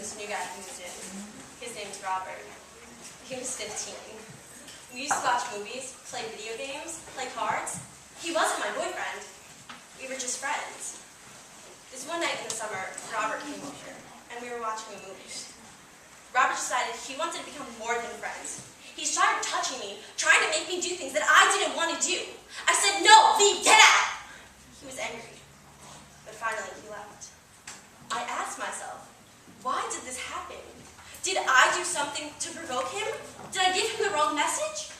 this new guy who moved in. His name's Robert. He was 15. We used to watch movies, play video games, play cards. He wasn't my boyfriend. We were just friends. This one night in the summer, Robert came over, and we were watching a movie. Robert decided he wanted to become more than friends. He started touching me, trying to make me do things that I didn't want to do. I said, "No, leave, get out!" He was angry, but finally he left. I asked myself, why did this happen? Did I do something to provoke him? Did I give him the wrong message?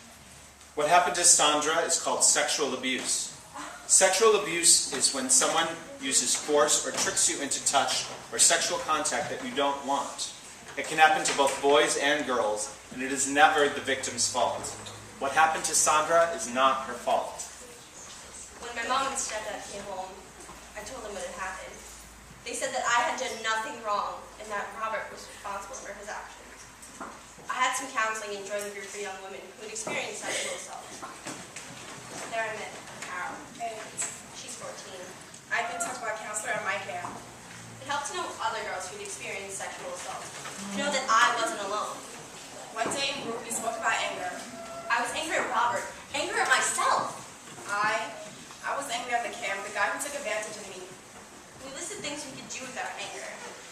What happened to Sandra is called sexual abuse. Sexual abuse is when someone uses force or tricks you into touch or sexual contact that you don't want. It can happen to both boys and girls, and it is never the victim's fault. What happened to Sandra is not her fault. When my mom and stepdad came home, I told them what had happened. They said that I had done nothing wrong and that Robert was responsible for his actions. I had some counseling and joined a group for young women who had experienced sexual assault. There I met Carol. And She's 14. I've been taught by a counselor at my camp. It helped to know other girls who had experienced sexual assault, to know that I wasn't alone. One day in group, we spoke about anger. I was angry at Robert, angry at myself. I was angry at the camp, the guy who took advantage of me. We listed things we could do with our anger.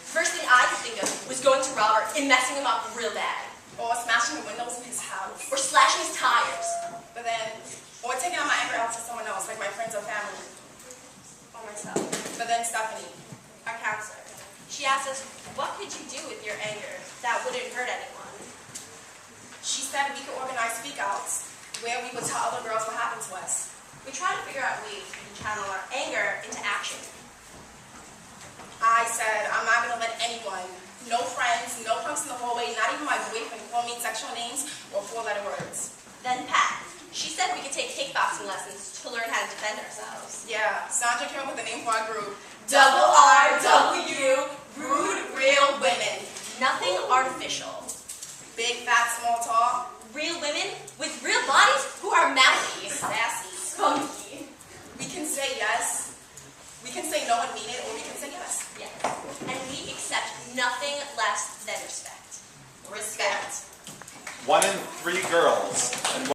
First thing I could think of was going to Robert and messing him up real bad. Or smashing the windows in his house. Or slashing his tires. Or taking out my anger out to someone else, like my friends or family. Or myself. But then Stephanie, Our counselor. She asked us, what could you do with your anger that wouldn't hurt anyone? she said we could organize speak-outs where we would tell other girls what happened to us. We tried to figure out ways we could channel our anger into action. I said, I'm not going to let anyone, no friends, no punks in the hallway, not even my boyfriend, call me sexual names or four-letter words. Then Pat. She said we could take kickboxing lessons to learn how to defend ourselves. Yeah, Sandra came up with the name for our group. RW, Rude Real Women. Nothing artificial. Big, fat, small, tall. Real women with real bodies who are mouthy, Sassy. spunky. We can say yes. We can say no and mean it, or we can say yes. Yes. And we accept nothing less than respect. Respect. 1 in 3 girls and